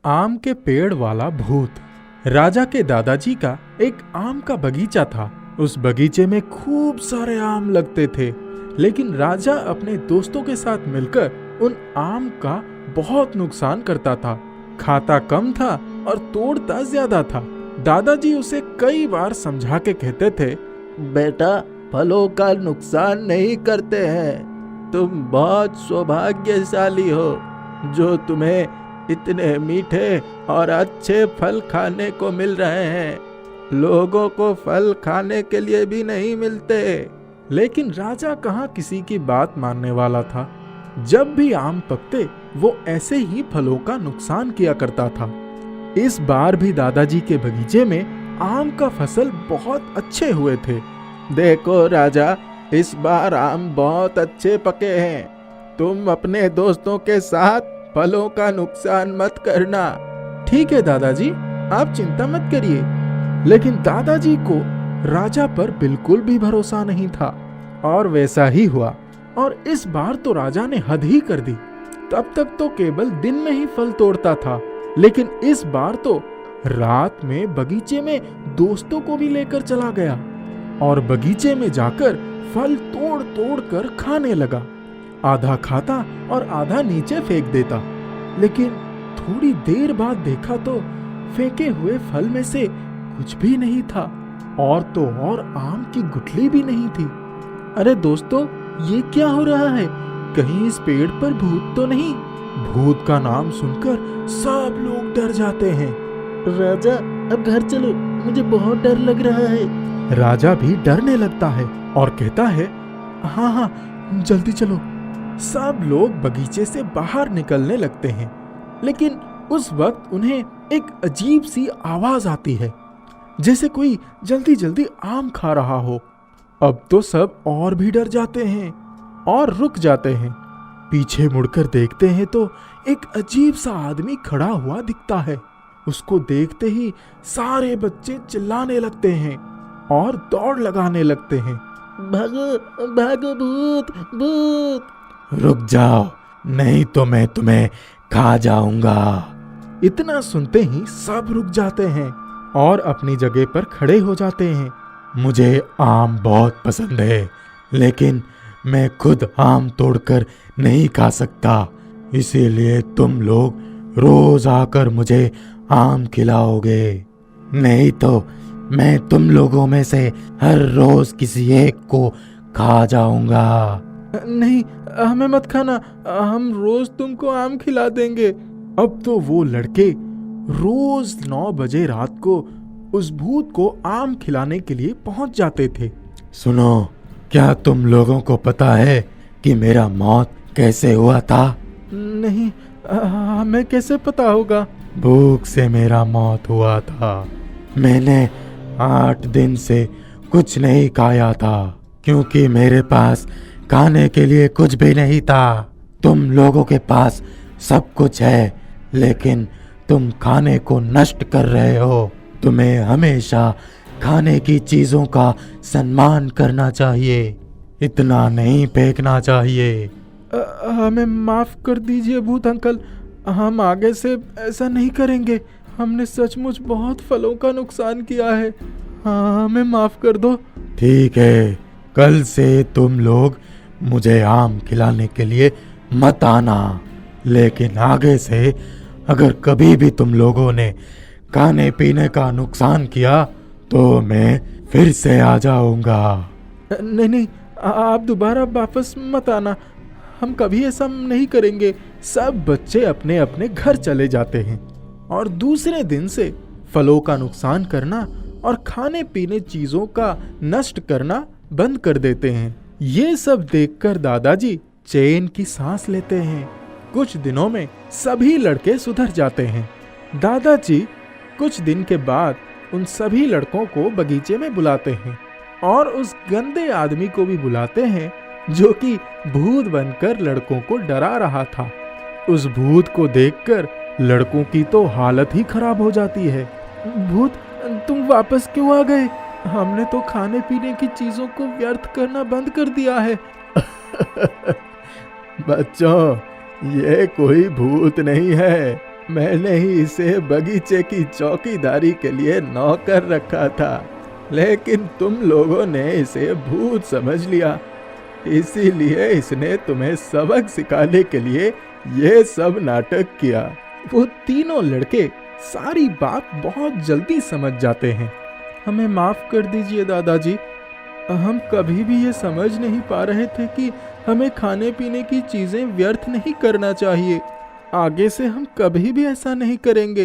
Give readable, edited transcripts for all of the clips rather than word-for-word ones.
आम के पेड़ वाला भूत। राजा के दादाजी का एक आम का बगीचा था। उस बगीचे में खूब सारे आम लगते थे, लेकिन राजा अपने दोस्तों के साथ मिलकर उन आम का बहुत नुकसान करता था। खाता कम था और तोड़ता ज्यादा था। दादाजी उसे कई बार समझा के कहते थे, बेटा, फलों का नुकसान नहीं करते हैं। तुम बहुत सौभाग्यशाली हो जो तुम्हें इतने मीठे और अच्छे फल खाने को मिल रहे हैं। लोगों को फल खाने के लिए भी नहीं मिलते। लेकिन राजा कहाँ किसी की बात मानने वाला था। जब भी आम पकते वो ऐसे ही फलों का नुकसान किया करता था। इस बार भी दादाजी के बगीचे में आम का फसल बहुत अच्छे हुए थे। देखो राजा, इस बार आम बहुत अच्छे पके हैं। तुम अपने दोस्तों के साथ फलों का नुकसान मत करना। ठीक है दादाजी, आप चिंता मत करिए। लेकिन दादाजी को राजा पर बिल्कुल भी भरोसा नहीं था और वैसा ही हुआ। और इस बार तो राजा ने हद ही कर दी। तब तक तो केवल दिन में ही फल तोड़ता था, लेकिन इस बार तो रात में बगीचे में दोस्तों को भी लेकर चला गया और बगीचे में जाकर फल तोड़ तोड़ कर खाने लगा। आधा खाता और आधा नीचे फेंक देता। लेकिन थोड़ी देर बाद देखा तो फेंके हुए फल में से कुछ भी नहीं था, और तो और आम की गुठली भी नहीं थी। अरे दोस्तों, ये क्या हो रहा है? कहीं इस पेड़ पर भूत तो नहीं? भूत का नाम सुनकर सब लोग डर जाते हैं। राजा, अब घर चलो, मुझे बहुत डर लग रहा है। राजा भी डरने लगता है और कहता है, हाँ हाँ, जल्दी चलो। सब लोग बगीचे से बाहर निकलने लगते हैं, लेकिन उस वक्त उन्हें एक अजीब सी आवाज आती है, जैसे कोई जल्दी जल्दी आम खा रहा हो। अब तो सब और भी डर जाते हैं और रुक जाते हैं। पीछे मुड़कर देखते हैं तो एक अजीब सा आदमी खड़ा हुआ दिखता है। उसको देखते ही सारे बच्चे चिल्लाने लगते हैं और दौड़ लगाने लगते हैं। भागो भागो, भूत भूत! रुक जाओ, नहीं तो मैं तुम्हें खा जाऊंगा। इतना सुनते ही सब रुक जाते हैं और अपनी जगह पर खड़े हो जाते हैं। मुझे आम बहुत पसंद है, लेकिन मैं खुद आम तोड़कर नहीं खा सकता, इसीलिए तुम लोग रोज आकर मुझे आम खिलाओगे। नहीं तो मैं तुम लोगों में से हर रोज किसी एक को खा जाऊंगा। नहीं, हमें मत खाना, हम रोज तुमको आम खिला देंगे। अब तो वो लड़के रोज 9 बजे रात को उस भूत को आम खिलाने के लिए पहुंच जाते थे। सुनो, क्या तुम लोगों को पता है कि मेरा मौत कैसे हुआ था? नहीं, हमें कैसे पता होगा? भूख से मेरा मौत हुआ था। मैंने 8 दिन से कुछ नहीं खाया था, क्योंकि मेरे पास खाने के लिए कुछ भी नहीं था। तुम लोगों के पास सब कुछ है, लेकिन तुम खाने को नष्ट कर रहे हो। तुम्हें हमेशा खाने की चीजों का सम्मान करना चाहिए, इतना नहीं फेंकना चाहिए। हमें माफ कर दीजिए भूत अंकल, हम आगे से ऐसा नहीं करेंगे। हमने सचमुच बहुत फलों का नुकसान किया है, हाँ, हमें माफ कर दो। ठीक है, कल से तुम लोग मुझे आम खिलाने के लिए मत आना, लेकिन आगे से अगर कभी भी तुम लोगों ने खाने पीने का नुकसान किया तो मैं फिर से आ जाऊंगा। नहीं नहीं, आप दोबारा वापस मत आना, हम कभी ऐसा नहीं करेंगे। सब बच्चे अपने अपने घर चले जाते हैं और दूसरे दिन से फलों का नुकसान करना और खाने पीने चीजों का नष्ट करना बंद कर देते हैं। ये सब देखकर दादाजी चैन की सांस लेते हैं। कुछ दिनों में सभी लड़के सुधर जाते हैं। दादाजी कुछ दिन के बाद उन सभी लड़कों को बगीचे में बुलाते हैं और उस गंदे आदमी को भी बुलाते हैं जो कि भूत बनकर लड़कों को डरा रहा था। उस भूत को देखकर लड़कों की तो हालत ही खराब हो जाती है। भूत, तुम वापस क्यों आ गए? हमने तो खाने पीने की चीजों को व्यर्थ करना बंद कर दिया है। बच्चों, ये कोई भूत नहीं है, मैंने ही इसे बगीचे की चौकीदारी के लिए नौकर रखा था, लेकिन तुम लोगों ने इसे भूत समझ लिया। इसीलिए इसने तुम्हें सबक सिखाने के लिए ये सब नाटक किया। वो तीनों लड़के सारी बात बहुत जल्दी समझ जाते हैं। हमें माफ कर दीजिए दादाजी, हम कभी भी ये समझ नहीं पा रहे थे कि हमें खाने पीने की चीजें व्यर्थ नहीं करना चाहिए। आगे से हम कभी भी ऐसा नहीं करेंगे।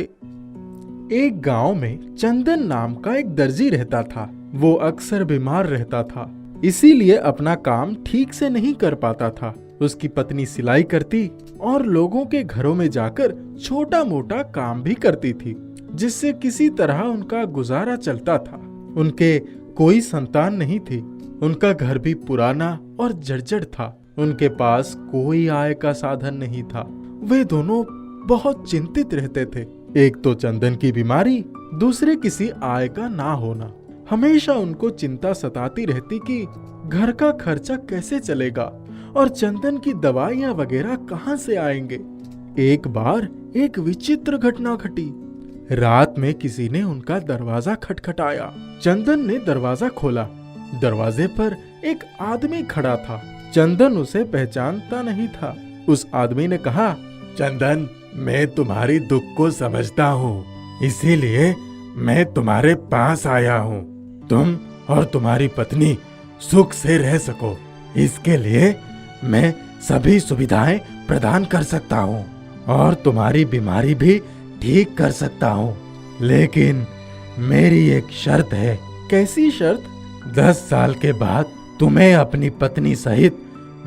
एक गांव में चंदन नाम का एक दर्जी रहता था। वो अक्सर बीमार रहता था, इसीलिए अपना काम ठीक से नहीं कर पाता था। उसकी पत्नी सिलाई करती और लोगों के घरों में जाकर छोटा मोटा काम भी करती थी, जिससे किसी तरह उनका गुजारा चलता था। उनके कोई संतान नहीं थी। उनका घर भी पुराना और जर्जर था। उनके पास कोई आय का साधन नहीं था। वे दोनों बहुत चिंतित रहते थे। एक तो चंदन की बीमारी, दूसरे किसी आय का ना होना। हमेशा उनको चिंता सताती रहती कि घर का खर्चा कैसे चलेगा और चंदन की दवाइयां वगैरह कहां से आएंगे। एक बार एक विचित्र घटना घटी। रात में किसी ने उनका दरवाजा खटखटाया। चंदन ने दरवाजा खोला। दरवाजे पर एक आदमी खड़ा था। चंदन उसे पहचानता नहीं था। उस आदमी ने कहा, चंदन, मैं तुम्हारी दुख को समझता हूँ, इसीलिए मैं तुम्हारे पास आया हूँ। तुम और तुम्हारी पत्नी सुख से रह सको, इसके लिए मैं सभी सुविधाएं प्रदान कर सकता हूँ और तुम्हारी बीमारी भी ठीक कर सकता हूँ। लेकिन मेरी एक शर्त है। कैसी शर्त? 10 साल के बाद तुम्हें अपनी पत्नी सहित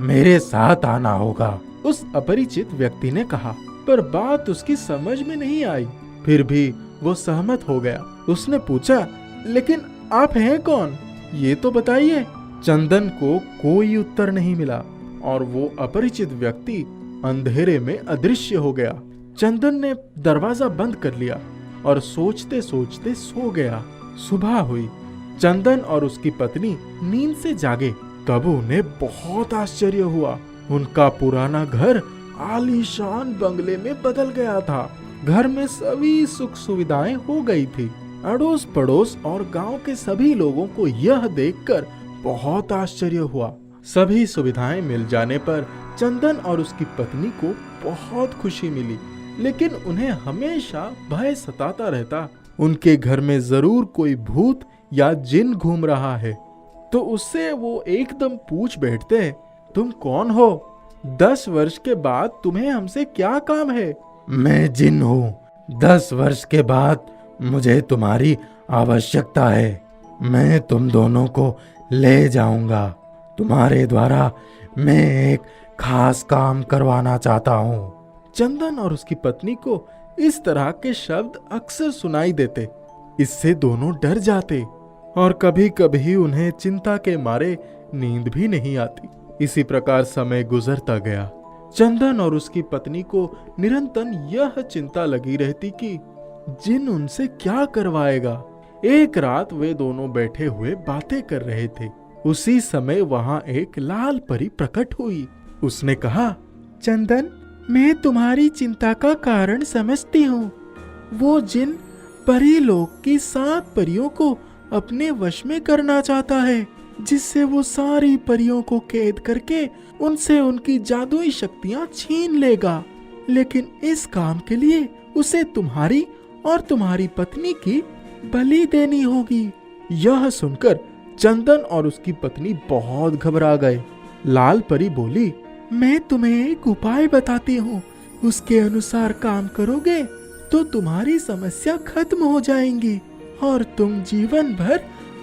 मेरे साथ आना होगा। उस अपरिचित व्यक्ति ने कहा, पर बात उसकी समझ में नहीं आई। फिर भी वो सहमत हो गया। उसने पूछा, लेकिन आप हैं कौन? ये तो बताइए। चंदन को कोई उत्तर नहीं मिला और वो अपरिचित व्यक्ति अंधेरे में अदृश्य हो गया। चंदन ने दरवाजा बंद कर लिया और सोचते सोचते सो गया। सुबह हुई। चंदन और उसकी पत्नी नींद से जागे। तब उन्हें बहुत आश्चर्य हुआ। उनका पुराना घर आलीशान बंगले में बदल गया था। घर में सभी सुख सुविधाएं हो गई थी। अड़ोस पड़ोस और गांव के सभी लोगों को यह देखकर बहुत आश्चर्य हुआ। सभी सुविधाएं मिल जाने पर चंदन और उसकी पत्नी को बहुत खुशी मिली, लेकिन उन्हें हमेशा भय सताता रहता। उनके घर में जरूर कोई भूत या जिन घूम रहा है। तो उससे वो एकदम पूछ बैठते, तुम कौन हो? 10 वर्ष के बाद तुम्हें हमसे क्या काम है? मैं जिन हूँ। 10 वर्ष के बाद मुझे तुम्हारी आवश्यकता है। मैं तुम दोनों को ले जाऊंगा। तुम्हारे द्वारा मैं एक खास काम करवाना चाहता हूँ। चंदन और उसकी पत्नी को इस तरह के शब्द अक्सर सुनाई देते। इससे दोनों डर जाते और कभी कभी उन्हें चिंता के मारे नींद भी नहीं आती। इसी प्रकार समय गुजरता गया। चंदन और उसकी पत्नी को निरंतर यह चिंता लगी रहती कि जिन उनसे क्या करवाएगा। एक रात वे दोनों बैठे हुए बातें कर रहे थे। उसी समय वहां एक लाल परी प्रकट हुई। उसने कहा, चंदन, मैं तुम्हारी चिंता का कारण समझती हूँ। वो जिन परी लोक की 7 परियों को अपने वश में करना चाहता है, जिससे वो सारी परियों को कैद करके उनसे उनकी जादुई शक्तियां छीन लेगा। लेकिन इस काम के लिए उसे तुम्हारी और तुम्हारी पत्नी की बलि देनी होगी। यह सुनकर चंदन और उसकी पत्नी बहुत घबरा गए। लाल परी बोली, मैं तुम्हें एक उपाय बताती हूँ। उसके अनुसार काम करोगे तो तुम्हारी समस्या खत्म हो जाएंगी और तुम जीवन भर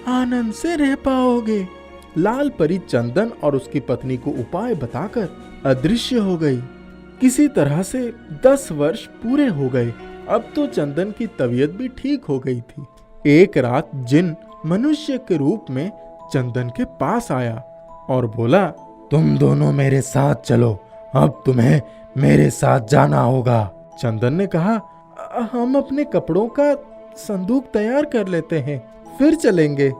आनंद से रह पाओगे। लाल परी चंदन और उसकी पत्नी को उपाय बताकर अदृश्य हो गई। किसी तरह से 10 वर्ष पूरे हो गए। अब तो चंदन की तबीयत भी ठीक हो गई थी। एक रात जिन मनुष्य के रूप में चंदन के पास आया और बोला, तुम दोनों मेरे साथ चलो। अब तुम्हें मेरे साथ जाना होगा। चंदन ने कहा, हम अपने कपड़ों का संदूक तैयार कर लेते हैं, फिर चलेंगे।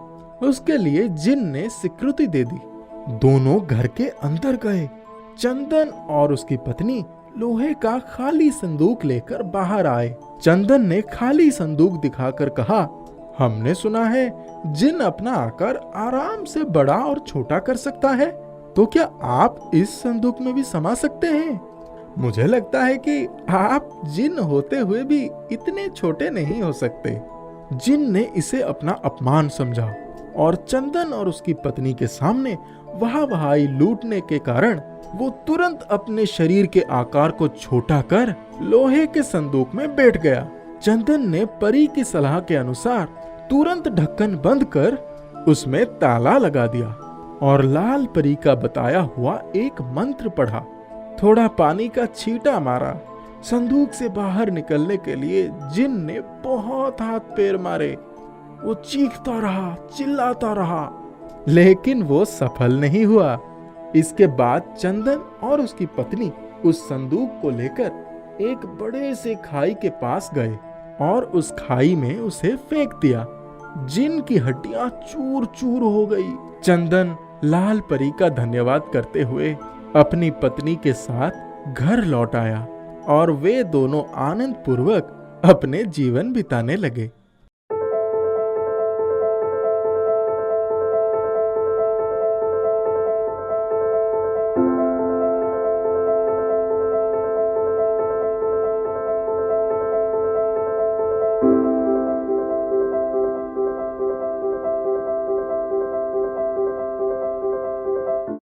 उसके लिए जिन ने स्वीकृति दे दी। दोनों घर के अंदर गए। चंदन और उसकी पत्नी लोहे का खाली संदूक लेकर बाहर आए। चंदन ने खाली संदूक दिखाकर कहा, हमने सुना है जिन अपना आकार आराम से बड़ा और छोटा कर सकता है, तो क्या आप इस संदूक में भी समा सकते हैं? मुझे लगता है कि आप जिन होते हुए भी इतने छोटे नहीं हो सकते। जिन ने इसे अपना अपमान समझा और चंदन और उसकी पत्नी के सामने वाहवाही लूटने के कारण वो तुरंत अपने शरीर के आकार को छोटा कर लोहे के संदूक में बैठ गया। चंदन ने परी की सलाह के अनुसार तुरंत ढक्कन बंद कर उसमें ताला लगा दिया और लाल परी का बताया हुआ एक मंत्र पढ़ा। थोड़ा पानी का छींटा मारा। संदूक से बाहर निकलने के लिए जिन ने बहुत हाथ पैर मारे। वो चीखता रहा, चिल्लाता रहा, लेकिन वो सफल नहीं हुआ। इसके बाद चंदन और उसकी पत्नी उस संदूक को लेकर एक बड़े से खाई के पास गए और उस खाई में उसे फेंक दिया। जिन की हड्डियां चूर चूर हो गई। चंदन लाल परी का धन्यवाद करते हुए अपनी पत्नी के साथ घर लौट आया और वे दोनों आनंद पूर्वक अपने जीवन बिताने लगे।